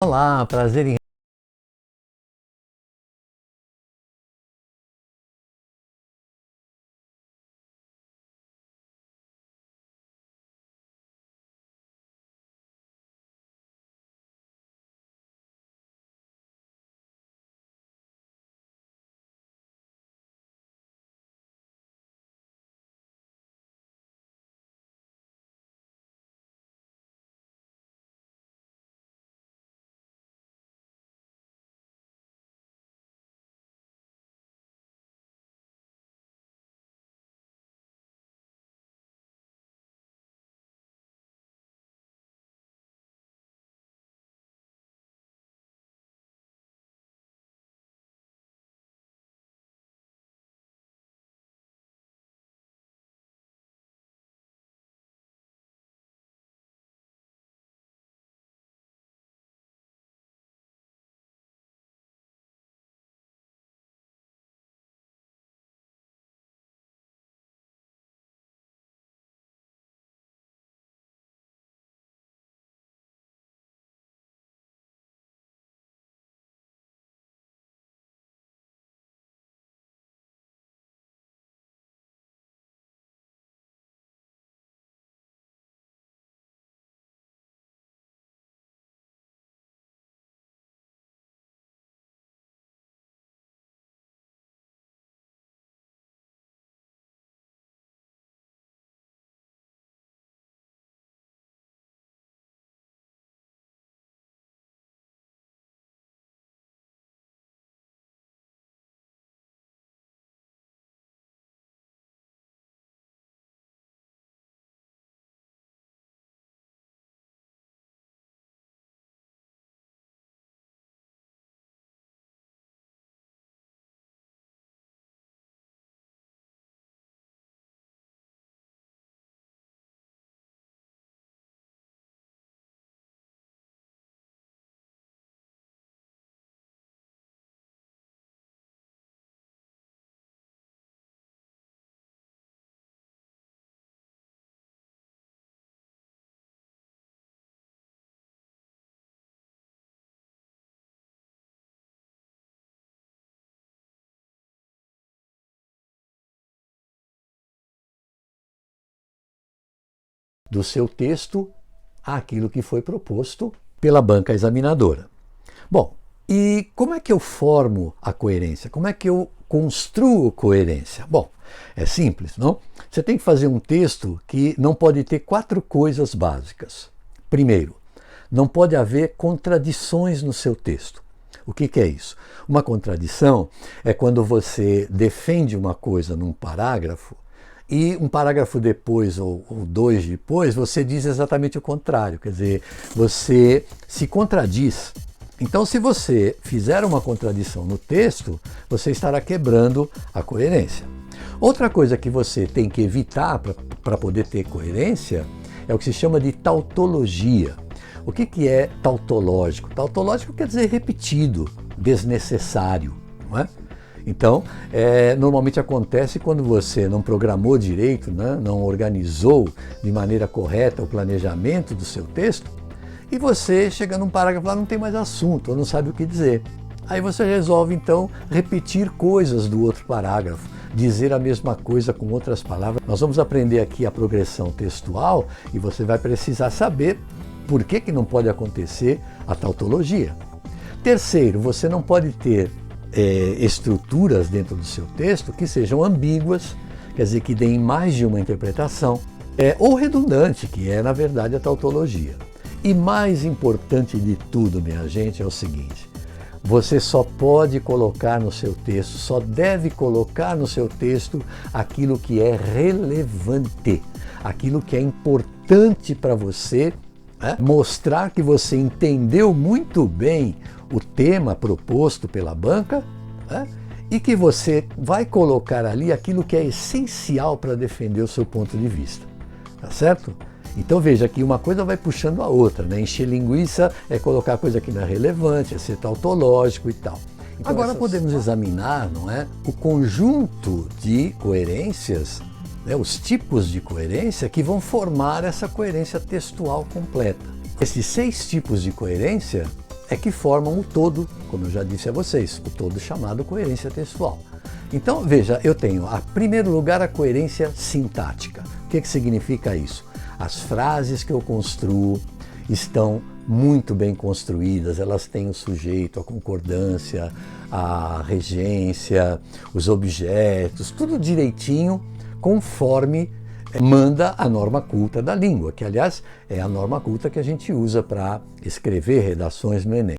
Olá, prazer em... do seu texto àquilo que foi proposto pela banca examinadora. Bom, e como é que eu formo a coerência? Como é que eu construo coerência? Bom, é simples, não? Você tem que fazer um texto que não pode ter 4 coisas básicas. Primeiro, não pode haver contradições no seu texto. O que é isso? Uma contradição é quando você defende uma coisa num parágrafo e um parágrafo depois ou 2 depois você diz exatamente o contrário, quer dizer, você se contradiz. Então, se você fizer uma contradição no texto, você estará quebrando a coerência. Outra coisa que você tem que evitar para poder ter coerência é o que se chama de tautologia. O que é tautológico? Tautológico quer dizer repetido, desnecessário, não é? Então, normalmente acontece quando você não programou direito, né? Não organizou de maneira correta o planejamento do seu texto, e você chega num parágrafo lá, não tem mais assunto, ou não sabe o que dizer. Aí você resolve então repetir coisas do outro parágrafo, dizer a mesma coisa com outras palavras. Nós vamos aprender aqui a progressão textual e você vai precisar saber por que não pode acontecer a tautologia. Terceiro, você não pode ter estruturas dentro do seu texto que sejam ambíguas, quer dizer, que deem mais de uma interpretação, ou redundante, que é, na verdade, a tautologia. E mais importante de tudo, minha gente, é o seguinte: você só pode colocar no seu texto, só deve colocar no seu texto aquilo que é relevante, aquilo que é importante para você, mostrar que você entendeu muito bem o tema proposto pela banca, e que você vai colocar ali aquilo que é essencial para defender o seu ponto de vista, tá certo? Então veja que uma coisa vai puxando a outra, né? Encher linguiça é colocar coisa que não é relevante, é ser tautológico e tal. Então, agora podemos examinar, não é, o conjunto de coerências, né, os tipos de coerência que vão formar essa coerência textual completa. Esses 6 tipos de coerência é que formam o todo, como eu já disse a vocês, o todo chamado coerência textual. Então, veja, eu tenho, em primeiro lugar, a coerência sintática. O que significa isso? As frases que eu construo estão muito bem construídas, elas têm o sujeito, a concordância, a regência, os objetos, tudo direitinho, conforme manda a norma culta da língua, que, aliás, é a norma culta que a gente usa para escrever redações no Enem.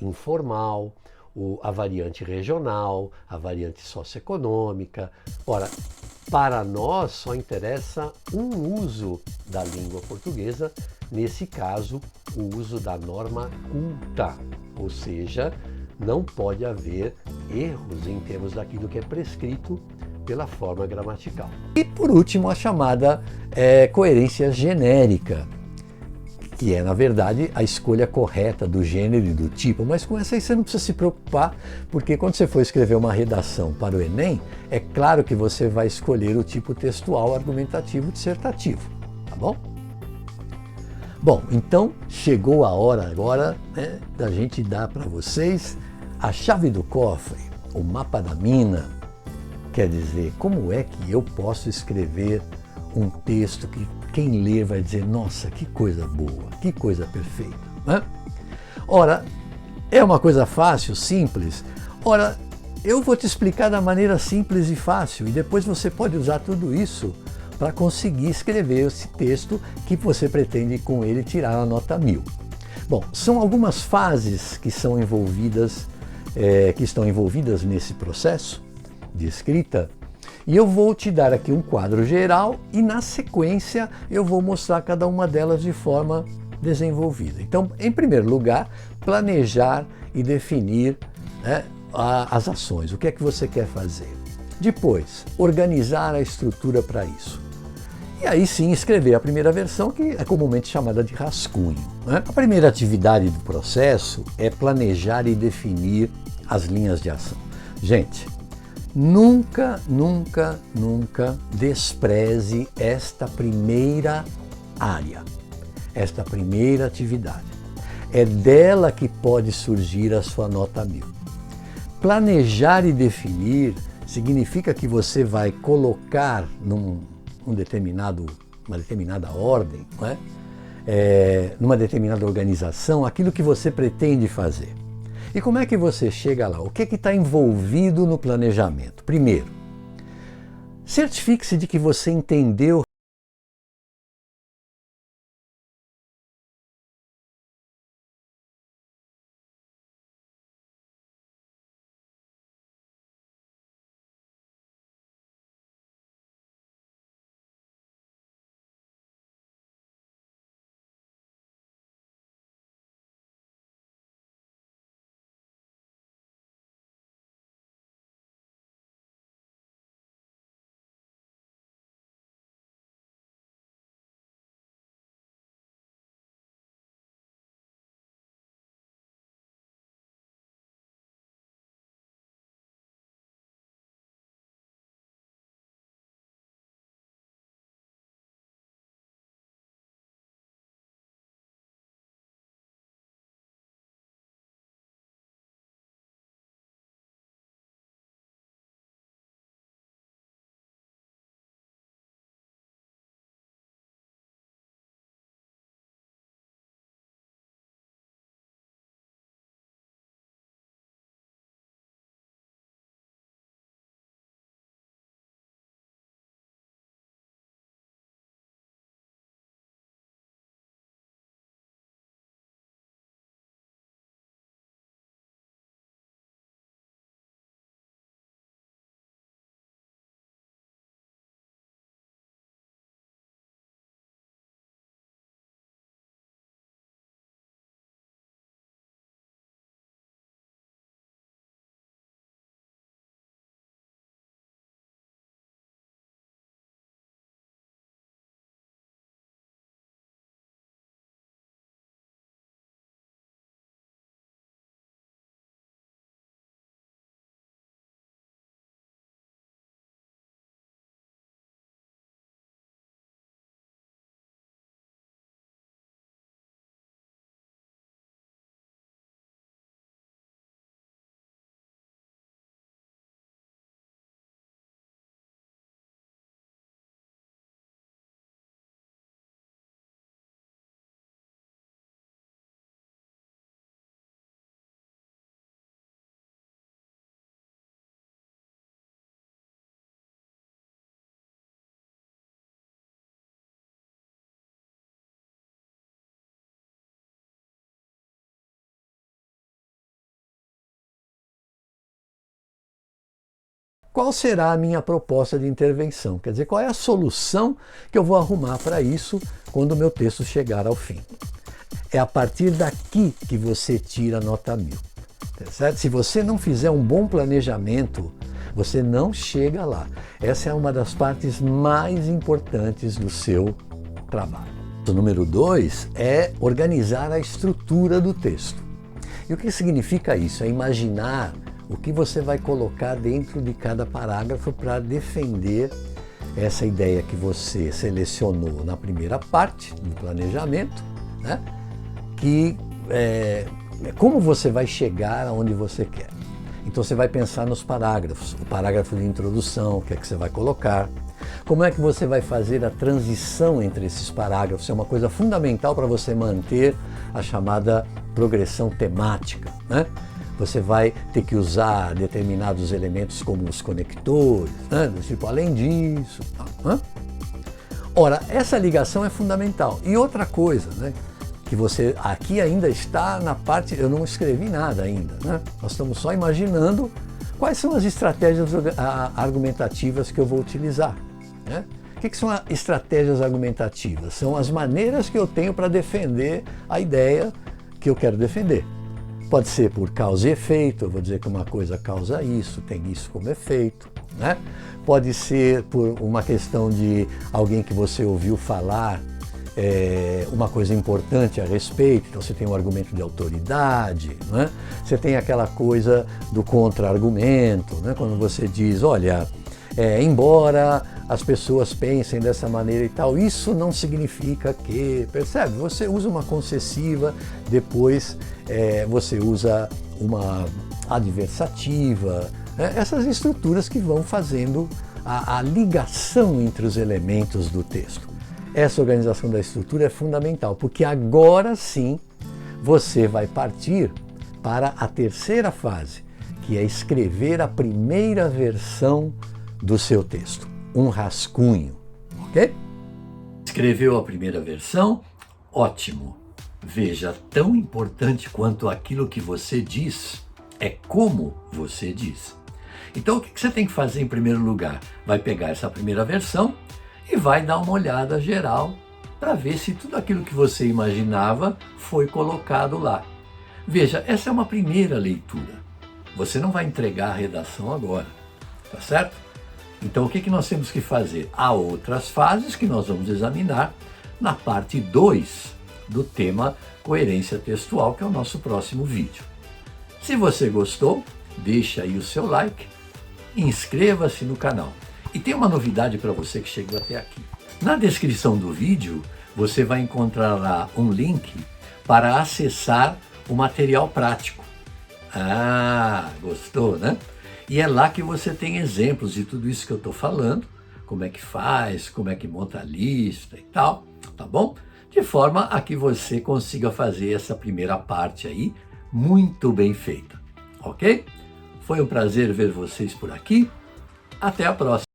Informal, a variante regional, a variante socioeconômica. Ora, para nós só interessa um uso da língua portuguesa, nesse caso, o uso da norma culta, ou seja, não pode haver erros em termos daquilo que é prescrito pela forma gramatical. E por último, a chamada coerência genérica, que é, na verdade, a escolha correta do gênero e do tipo, mas com essa aí você não precisa se preocupar, porque quando você for escrever uma redação para o Enem, é claro que você vai escolher o tipo textual, argumentativo, dissertativo, tá bom? Bom, então chegou a hora agora, né, da gente dar para vocês a chave do cofre, o mapa da mina, quer dizer, como é que eu posso escrever um texto que quem ler vai dizer, nossa, que coisa boa, que coisa perfeita, né? Ora, é uma coisa fácil, simples? Ora, eu vou te explicar da maneira simples e fácil, e depois você pode usar tudo isso para conseguir escrever esse texto que você pretende com ele tirar a nota 1000. Bom, são algumas fases que são envolvidas, que estão envolvidas nesse processo de escrita, e eu vou te dar aqui um quadro geral e, na sequência, eu vou mostrar cada uma delas de forma desenvolvida. Então, em primeiro lugar, planejar e definir, né, as ações, o que é que você quer fazer. Depois, organizar a estrutura para isso. E aí sim, escrever a primeira versão, que é comumente chamada de rascunho, né? A primeira atividade do processo é planejar e definir as linhas de ação. Gente, Nunca, nunca, nunca despreze esta primeira área, esta primeira atividade. É dela que pode surgir a sua nota 1000. Planejar e definir significa que você vai colocar uma determinada ordem, não é? Numa determinada organização, aquilo que você pretende fazer. E como é que você chega lá? O que está envolvido no planejamento? Primeiro, certifique-se de que você entendeu qual será a minha proposta de intervenção. Quer dizer, qual é a solução que eu vou arrumar para isso quando o meu texto chegar ao fim. É a partir daqui que você tira a nota 1000. Tá certo? Se você não fizer um bom planejamento, você não chega lá. Essa é uma das partes mais importantes do seu trabalho. O número 2 é organizar a estrutura do texto. E o que significa isso? É imaginar o que você vai colocar dentro de cada parágrafo para defender essa ideia que você selecionou na primeira parte do planejamento, né? Que como você vai chegar aonde você quer. Então você vai pensar nos parágrafos, o parágrafo de introdução, o que é que você vai colocar, como é que você vai fazer a transição entre esses parágrafos, é uma coisa fundamental para você manter a chamada progressão temática, né? Você vai ter que usar determinados elementos como os conectores, né? Tipo, além disso. Né? Ora, essa ligação é fundamental. E outra coisa, né? Que você aqui ainda está na parte, eu não escrevi nada ainda, né? Nós estamos só imaginando quais são as estratégias argumentativas que eu vou utilizar. Né? O que são estratégias argumentativas? São as maneiras que eu tenho para defender a ideia que eu quero defender. Pode ser por causa e efeito, eu vou dizer que uma coisa causa isso, tem isso como efeito. Né? Pode ser por uma questão de alguém que você ouviu falar uma coisa importante a respeito, então você tem um argumento de autoridade, né? Você tem aquela coisa do contra-argumento, né? Quando você diz, olha, embora as pessoas pensem dessa maneira e tal, isso não significa que, percebe? Você usa uma concessiva, depois você usa uma adversativa, essas estruturas que vão fazendo a ligação entre os elementos do texto. Essa organização da estrutura é fundamental, porque agora sim você vai partir para a terceira fase, que é escrever a primeira versão do seu texto, um rascunho, ok? Escreveu a primeira versão? Ótimo! Veja, tão importante quanto aquilo que você diz é como você diz. Então o que você tem que fazer em primeiro lugar? Vai pegar essa primeira versão e vai dar uma olhada geral para ver se tudo aquilo que você imaginava foi colocado lá. Veja, essa é uma primeira leitura. Você não vai entregar a redação agora, tá certo? Então o que nós temos que fazer? Há outras fases que nós vamos examinar na parte 2 do tema coerência textual, que é o nosso próximo vídeo. Se você gostou, deixa aí o seu like, inscreva-se no canal. E tem uma novidade para você que chegou até aqui. Na descrição do vídeo, você vai encontrar lá um link para acessar o material prático. Ah, gostou, né? E é lá que você tem exemplos de tudo isso que eu estou falando, como é que faz, como é que monta a lista e tal, tá bom? De forma a que você consiga fazer essa primeira parte aí muito bem feita, ok? Foi um prazer ver vocês por aqui. Até a próxima.